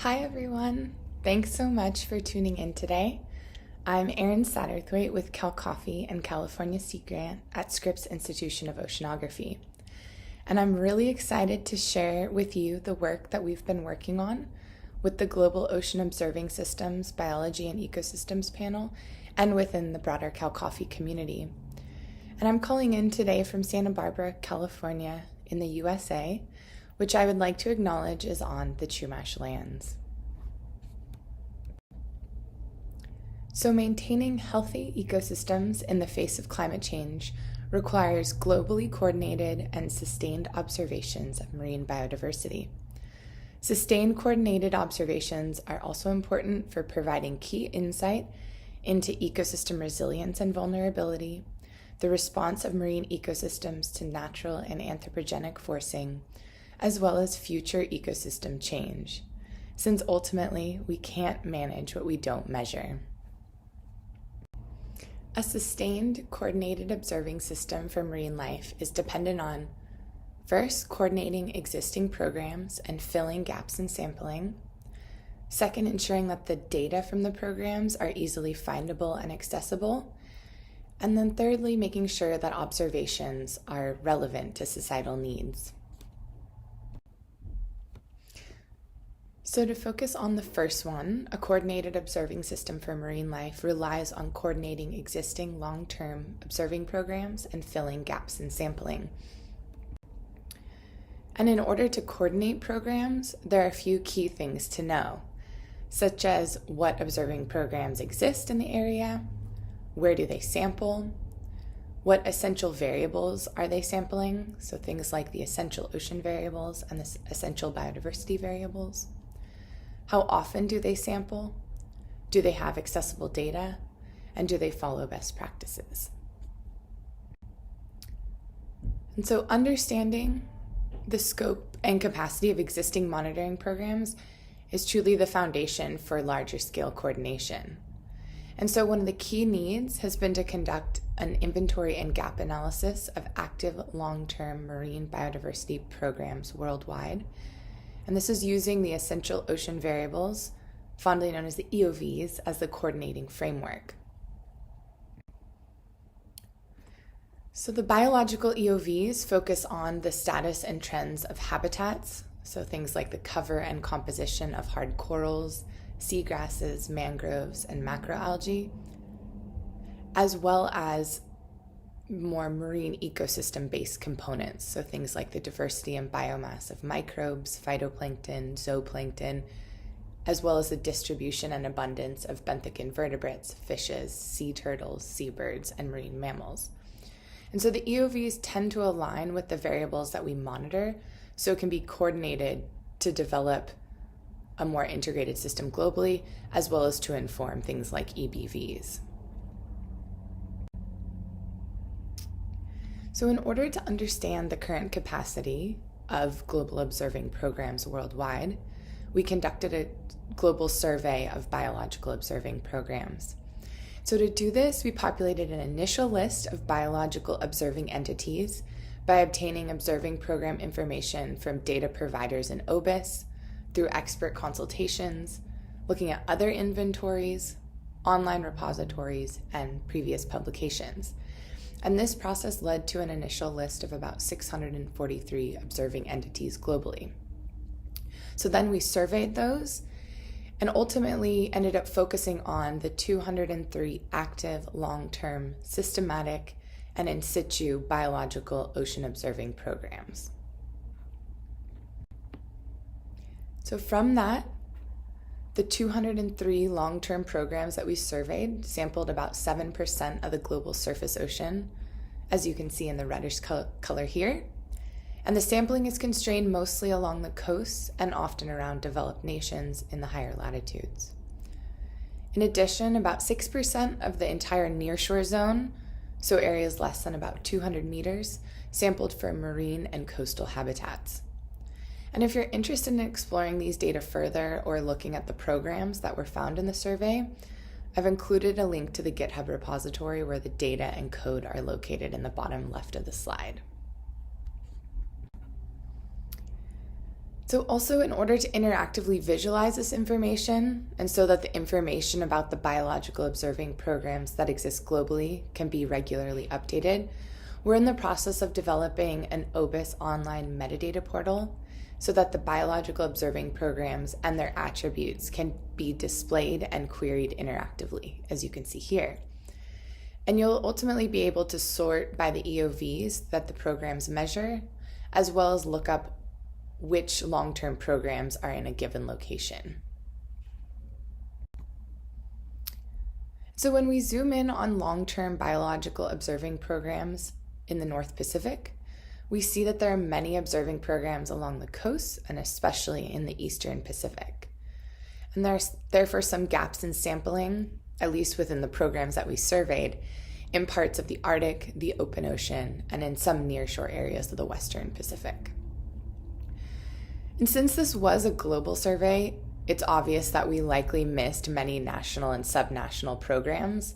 Hi everyone! Thanks so much for tuning in today. I'm Erin Satterthwaite with CalCOFI and California Sea Grant at Scripps Institution of Oceanography. And I'm really excited to share with you the work that we've been working on with the Global Ocean Observing Systems Biology and Ecosystems panel and within the broader CalCOFI community. And I'm calling in today from Santa Barbara, California in the USA, which I would like to acknowledge is on the Chumash lands. So maintaining healthy ecosystems in the face of climate change requires globally coordinated and sustained observations of marine biodiversity. Sustained coordinated observations are also important for providing key insight into ecosystem resilience and vulnerability, the response of marine ecosystems to natural and anthropogenic forcing, as well as future ecosystem change, since ultimately we can't manage what we don't measure. A sustained, coordinated observing system for marine life is dependent on, first, coordinating existing programs and filling gaps in sampling. Second, ensuring that the data from the programs are easily findable and accessible. And then thirdly, making sure that observations are relevant to societal needs. So to focus on the first one, a coordinated observing system for marine life relies on coordinating existing long-term observing programs and filling gaps in sampling. And in order to coordinate programs, there are a few key things to know, such as what observing programs exist in the area, where do they sample, what essential variables are they sampling, so things like the essential ocean variables and the essential biodiversity variables. How often do they sample? Do they have accessible data? And do they follow best practices? And so understanding the scope and capacity of existing monitoring programs is truly the foundation for larger scale coordination. And so one of the key needs has been to conduct an inventory and gap analysis of active long-term marine biodiversity programs worldwide. And this is using the essential ocean variables, fondly known as the EOVs, as the coordinating framework. So the biological EOVs focus on the status and trends of habitats, so things like the cover and composition of hard corals, seagrasses, mangroves, and macroalgae, as well as more marine ecosystem-based components, so things like the diversity and biomass of microbes, phytoplankton, zooplankton, as well as the distribution and abundance of benthic invertebrates, fishes, sea turtles, seabirds, and marine mammals. And so the EOVs tend to align with the variables that we monitor, so it can be coordinated to develop a more integrated system globally, as well as to inform things like EBVs. So in order to understand the current capacity of global observing programs worldwide, we conducted a global survey of biological observing programs. So to do this, we populated an initial list of biological observing entities by obtaining observing program information from data providers in OBIS, through expert consultations, looking at other inventories, online repositories, and previous publications. And this process led to an initial list of about 643 observing entities globally. So then we surveyed those and ultimately ended up focusing on the 203 active, long-term, systematic, and in situ biological ocean observing programs. So from that, the 203 long-term programs that we surveyed sampled about 7% of the global surface ocean, as you can see in the reddish color here. And the sampling is constrained mostly along the coasts and often around developed nations in the higher latitudes. In addition, about 6% of the entire nearshore zone, so areas less than about 200 meters, sampled for marine and coastal habitats. And if you're interested in exploring these data further or looking at the programs that were found in the survey, I've included a link to the GitHub repository where the data and code are located in the bottom left of the slide. So also, in order to interactively visualize this information, and so that the information about the biological observing programs that exist globally can be regularly updated, we're in the process of developing an OBIS online metadata portal so that the biological observing programs and their attributes can be displayed and queried interactively, as you can see here. And you'll ultimately be able to sort by the EOVs that the programs measure, as well as look up which long-term programs are in a given location. So when we zoom in on long-term biological observing programs in the North Pacific, we see that there are many observing programs along the coast and especially in the Eastern Pacific. And there's therefore some gaps in sampling, at least within the programs that we surveyed, in parts of the Arctic, the open ocean, and in some nearshore areas of the Western Pacific. And since this was a global survey, it's obvious that we likely missed many national and subnational programs.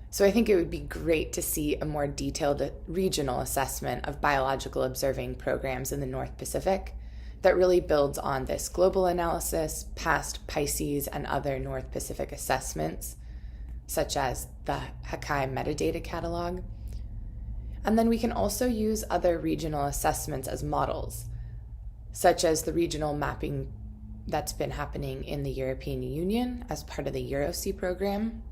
So I think it would be great to see a more detailed regional assessment of biological observing programs in the North Pacific that really builds on this global analysis, past PICES and other North Pacific assessments, such as the Hakai metadata catalog. And then we can also use other regional assessments as models, such as the regional mapping that's been happening in the European Union as part of the EuroSea program.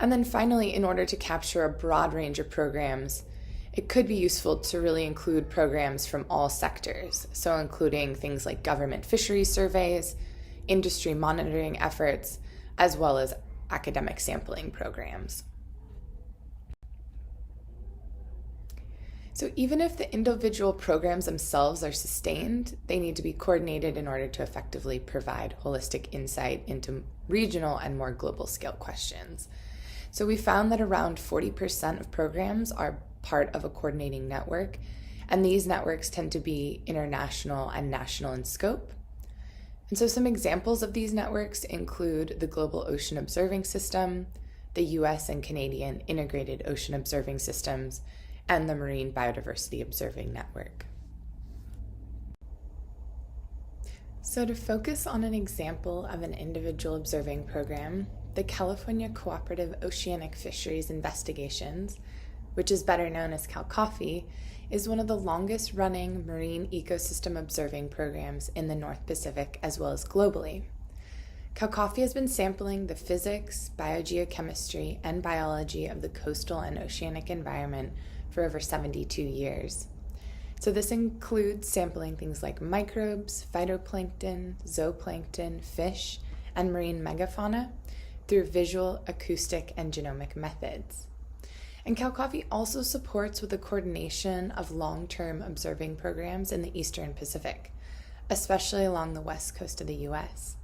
And then finally, in order to capture a broad range of programs, it could be useful to really include programs from all sectors, so including things like government fisheries surveys, industry monitoring efforts, as well as academic sampling programs. So even if the individual programs themselves are sustained, they need to be coordinated in order to effectively provide holistic insight into regional and more global scale questions. So we found that around 40% of programs are part of a coordinating network, and these networks tend to be international and national in scope. And so some examples of these networks include the Global Ocean Observing System, the US and Canadian Integrated Ocean Observing Systems, and the Marine Biodiversity Observing Network. So to focus on an example of an individual observing program, the California Cooperative Oceanic Fisheries Investigations, which is better known as CalCOFI, is one of the longest running marine ecosystem observing programs in the North Pacific as well as globally. CalCOFI has been sampling the physics, biogeochemistry, and biology of the coastal and oceanic environment for over 72 years. So this includes sampling things like microbes, phytoplankton, zooplankton, fish, and marine megafauna through visual, acoustic, and genomic methods. And CalCOFI also supports with the coordination of long-term observing programs in the Eastern Pacific, especially along the west coast of the US.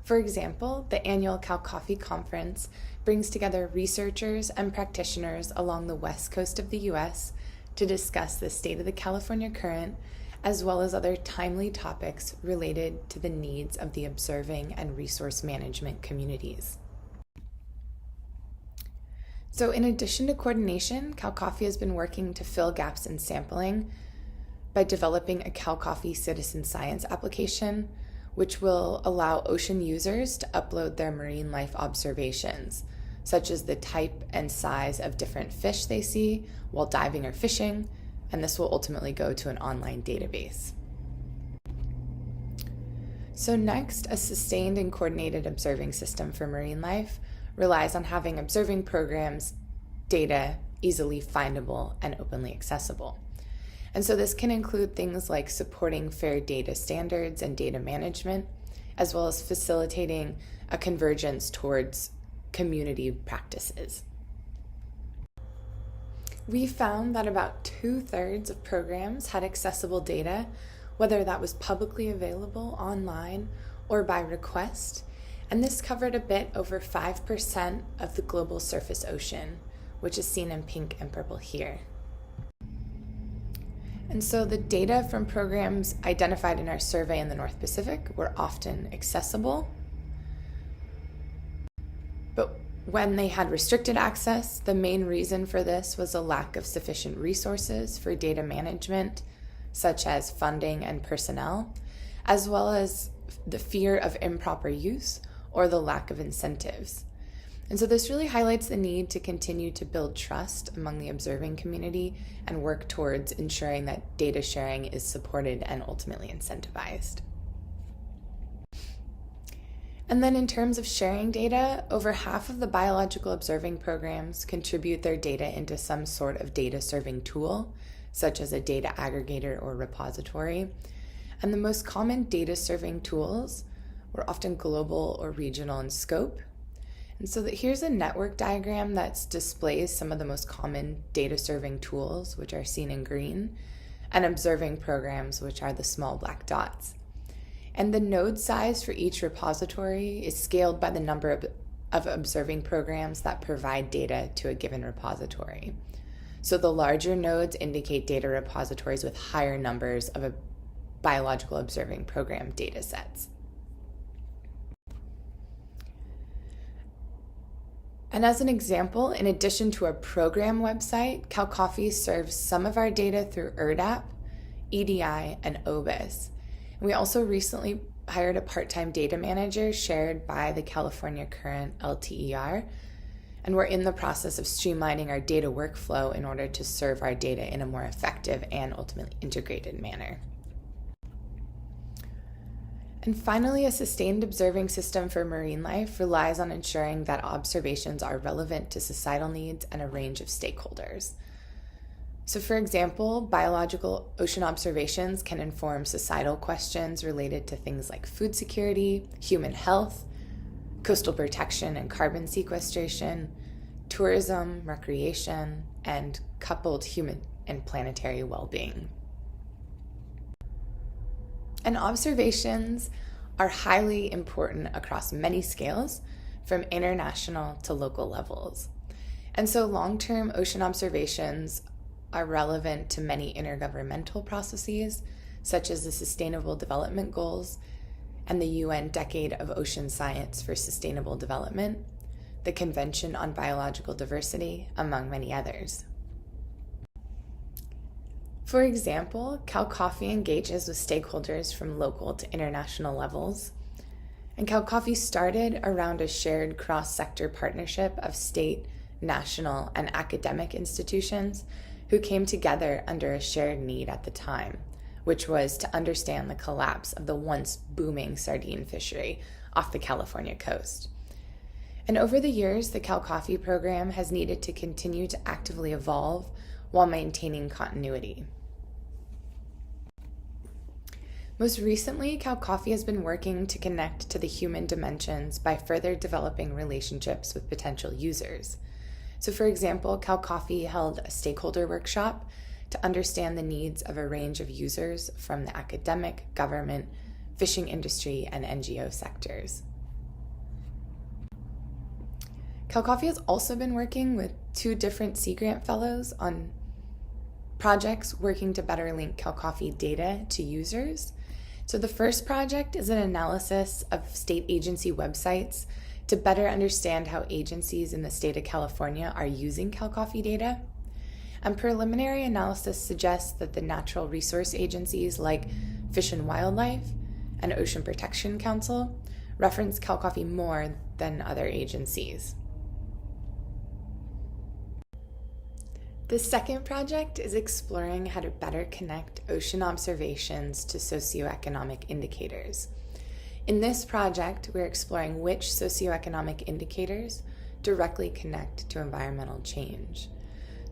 For example, the annual CalCOFI conference brings together researchers and practitioners along the west coast of the US to discuss the state of the California current, as well as other timely topics related to the needs of the observing and resource management communities. So in addition to coordination, CalCOFI has been working to fill gaps in sampling by developing a CalCOFI citizen science application, which will allow ocean users to upload their marine life observations, such as the type and size of different fish they see while diving or fishing, and this will ultimately go to an online database. So next, a sustained and coordinated observing system for marine life relies on having observing programs, data easily findable and openly accessible. And so this can include things like supporting fair data standards and data management, as well as facilitating a convergence towards community practices. We found that about 2/3 of programs had accessible data, whether that was publicly available online or by request, and this covered a bit over 5% of the global surface ocean, which is seen in pink and purple here. And so the data from programs identified in our survey in the North Pacific were often accessible, but when they had restricted access, the main reason for this was a lack of sufficient resources for data management, such as funding and personnel, as well as the fear of improper use or the lack of incentives. And so this really highlights the need to continue to build trust among the observing community and work towards ensuring that data sharing is supported and ultimately incentivized. And then in terms of sharing data, over half of the biological observing programs contribute their data into some sort of data serving tool, such as a data aggregator or repository. And the most common data serving tools were often global or regional in scope. And so here's a network diagram that displays some of the most common data serving tools, which are seen in green, and observing programs, which are the small black dots. And the node size for each repository is scaled by the number of observing programs that provide data to a given repository. So the larger nodes indicate data repositories with higher numbers of a biological observing program data sets. And as an example, in addition to a program website, CalCOFI serves some of our data through ERDAP, EDI, and OBIS. And we also recently hired a part-time data manager shared by the California Current LTER, and we're in the process of streamlining our data workflow in order to serve our data in a more effective and ultimately integrated manner. And finally, a sustained observing system for marine life relies on ensuring that observations are relevant to societal needs and a range of stakeholders. So for example, biological ocean observations can inform societal questions related to things like food security, human health, coastal protection and carbon sequestration, tourism, recreation, and coupled human and planetary well-being. And observations are highly important across many scales, from international to local levels. And so long-term ocean observations are relevant to many intergovernmental processes, such as the Sustainable Development Goals and the UN Decade of Ocean Science for Sustainable Development, the Convention on Biological Diversity, among many others. For example, CalCOFI engages with stakeholders from local to international levels, and CalCOFI started around a shared cross-sector partnership of state, national, and academic institutions who came together under a shared need at the time, which was to understand the collapse of the once booming sardine fishery off the California coast. And over the years, the CalCOFI program has needed to continue to actively evolve while maintaining continuity. Most recently, CalCOFI has been working to connect to the human dimensions by further developing relationships with potential users. So for example, CalCOFI held a stakeholder workshop to understand the needs of a range of users from the academic, government, fishing industry, and NGO sectors. CalCOFI has also been working with 2 different Sea Grant Fellows on projects working to better link CalCOFI data to users. So the first project is an analysis of state agency websites to better understand how agencies in the state of California are using CalCOFI data. And preliminary analysis suggests that the natural resource agencies like Fish and Wildlife and Ocean Protection Council reference CalCOFI more than other agencies. The second project is exploring how to better connect ocean observations to socioeconomic indicators. In this project, we're exploring which socioeconomic indicators directly connect to environmental change.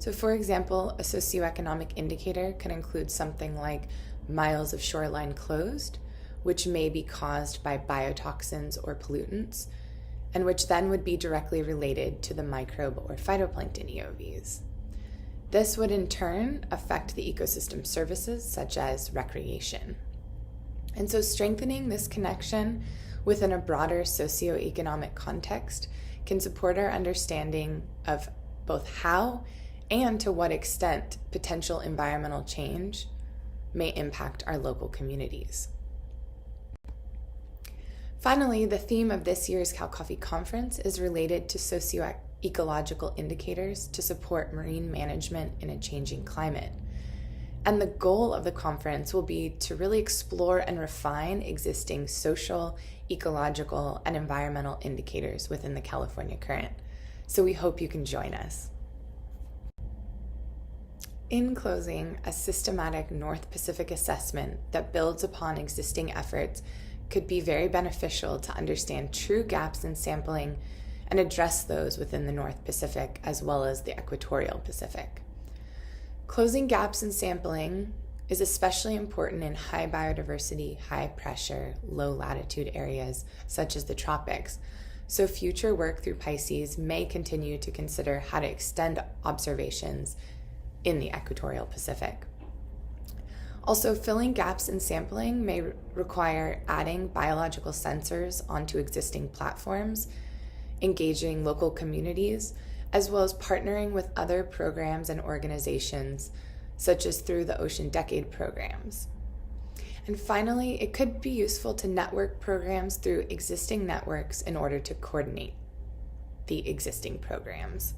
So for example, a socioeconomic indicator can include something like miles of shoreline closed, which may be caused by biotoxins or pollutants, and which then would be directly related to the microbe or phytoplankton EOVs. This would in turn affect the ecosystem services such as recreation. And so strengthening this connection within a broader socioeconomic context can support our understanding of both how and to what extent potential environmental change may impact our local communities. Finally, the theme of this year's CalCOFI conference is related to socio-ecological indicators to support marine management in a changing climate. And the goal of the conference will be to really explore and refine existing social, ecological, and environmental indicators within the California current. So we hope you can join us. In closing, a systematic North Pacific assessment that builds upon existing efforts could be very beneficial to understand true gaps in sampling and address those within the North Pacific as well as the Equatorial Pacific. Closing gaps in sampling is especially important in high biodiversity, high pressure, low latitude areas such as the tropics. So future work through PICES may continue to consider how to extend observations in the Equatorial Pacific. Also, filling gaps in sampling may require adding biological sensors onto existing platforms, engaging local communities, as well as partnering with other programs and organizations, such as through the Ocean Decade programs. And finally, it could be useful to network programs through existing networks in order to coordinate the existing programs.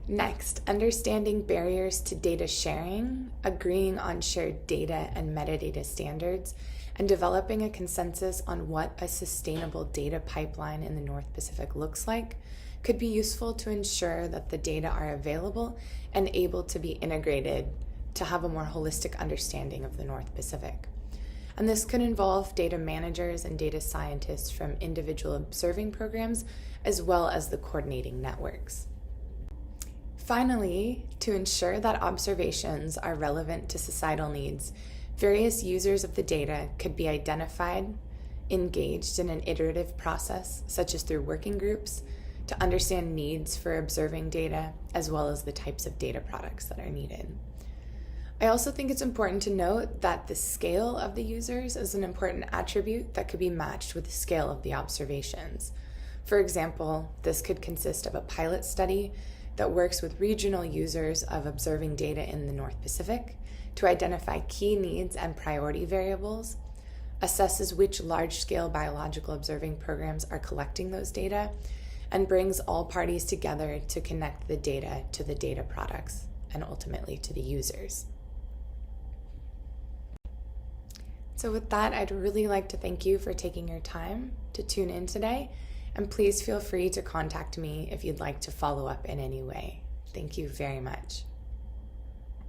Next, understanding barriers to data sharing, agreeing on shared data and metadata standards, and developing a consensus on what a sustainable data pipeline in the North Pacific looks like could be useful to ensure that the data are available and able to be integrated to have a more holistic understanding of the North Pacific. And this could involve data managers and data scientists from individual observing programs, as well as the coordinating networks. Finally, to ensure that observations are relevant to societal needs, various users of the data could be identified, engaged in an iterative process, such as through working groups, to understand needs for observing data, as well as the types of data products that are needed. I also think it's important to note that the scale of the users is an important attribute that could be matched with the scale of the observations. For example, this could consist of a pilot study that works with regional users of observing data in the North Pacific to identify key needs and priority variables, assesses which large-scale biological observing programs are collecting those data, and brings all parties together to connect the data to the data products and ultimately to the users. So with that, I'd really like to thank you for taking your time to tune in today. And please feel free to contact me if you'd like to follow up in any way. Thank you very much.